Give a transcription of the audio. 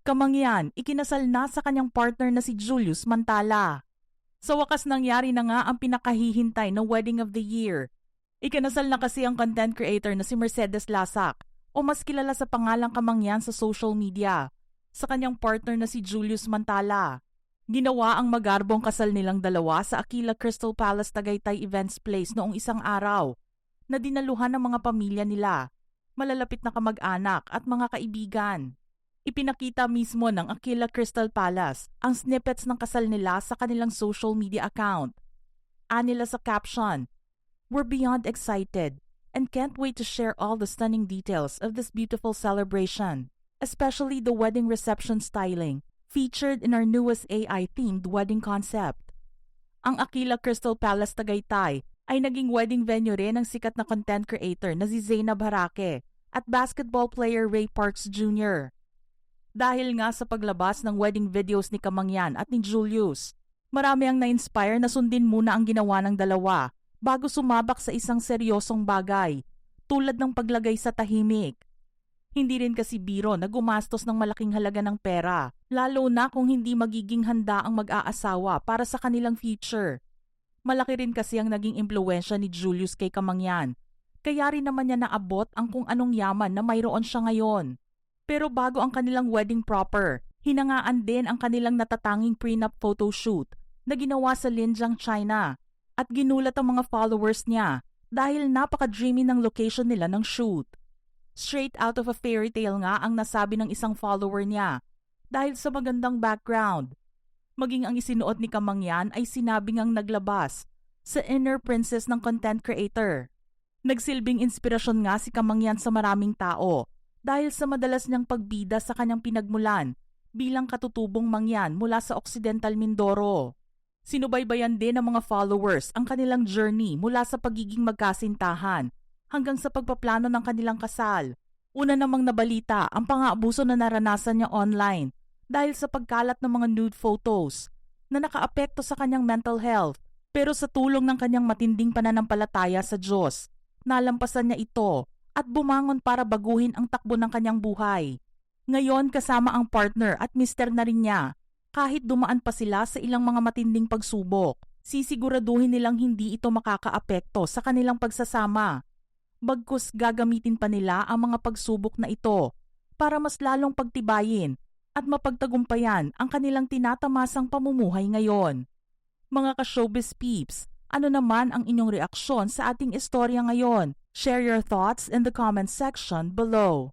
Kamangyan, ikinasal na sa kanyang partner na si Julius Mantala. Sa wakas nangyari na nga ang pinakahihintay na wedding of the year. Ikinasal na kasi ang content creator na si Mercedes Lasak o mas kilala sa pangalang Kamangyan sa social media sa kanyang partner na si Julius Mantala. Ginawa ang magarbong kasal nilang dalawa sa Aquila Crystal Palace Tagaytay Events Place noong isang araw na dinaluhan ng mga pamilya nila, malalapit na kamag-anak at mga kaibigan. Ipinakita mismo ng Aquila Crystal Palace ang snippets ng kasal nila sa kanilang social media account. Anila sa caption, "We're beyond excited and can't wait to share all the stunning details of this beautiful celebration, especially the wedding reception styling featured in our newest AI-themed wedding concept." Ang Aquila Crystal Palace Tagaytay ay naging wedding venue rin ng sikat na content creator na si Zainab Harake at basketball player Ray Parks Jr. Dahil nga sa paglabas ng wedding videos ni Kamangyan at ni Julius, marami ang na-inspire na sundin muna ang ginawa ng dalawa bago sumabak sa isang seryosong bagay, tulad ng paglagay sa tahimik. Hindi rin kasi biro na gumastos ng malaking halaga ng pera, lalo na kung hindi magiging handa ang mag-aasawa para sa kanilang future. Malaki rin kasi ang naging impluwensya ni Julius kay Kamangyan, kaya rin naman niya naabot ang kung anong yaman na mayroon siya ngayon. Pero bago ang kanilang wedding proper, hinangaan din ang kanilang natatanging prenup photoshoot na ginawa sa Lianjiang, China, at ginulat ang mga followers niya dahil napaka-dreamy ng location nila ng shoot. Straight out of a fairy tale nga ang nasabi ng isang follower niya dahil sa magandang background. Maging ang isinuot ni Kamangyan ay sinabi ngang naglabas sa inner princess ng content creator. Nagsilbing inspirasyon nga si Kamangyan sa maraming tao dahil sa madalas niyang pagbida sa kanyang pinagmulan bilang katutubong mangyan mula sa Occidental Mindoro. Sinubaybayan din ng mga followers ang kanilang journey mula sa pagiging magkasintahan hanggang sa pagpaplano ng kanilang kasal. Una namang nabalita ang pang-aabuso na naranasan niya online dahil sa pagkalat ng mga nude photos na nakaapekto sa kanyang mental health. Pero sa tulong ng kanyang matinding pananampalataya sa Diyos, nalampasan niya ito at bumangon para baguhin ang takbo ng kanyang buhay. Ngayon kasama ang partner at mister na rin niya, kahit dumaan pa sila sa ilang mga matinding pagsubok, sisiguraduhin nilang hindi ito makakaapekto sa kanilang pagsasama. Bagkus gagamitin pa nila ang mga pagsubok na ito para mas lalong pagtibayin at mapagtagumpayan ang kanilang tinatamasang pamumuhay ngayon. Mga ka-showbiz peeps, ano naman ang inyong reaksyon sa ating istorya ngayon? Share your thoughts in the comment section below.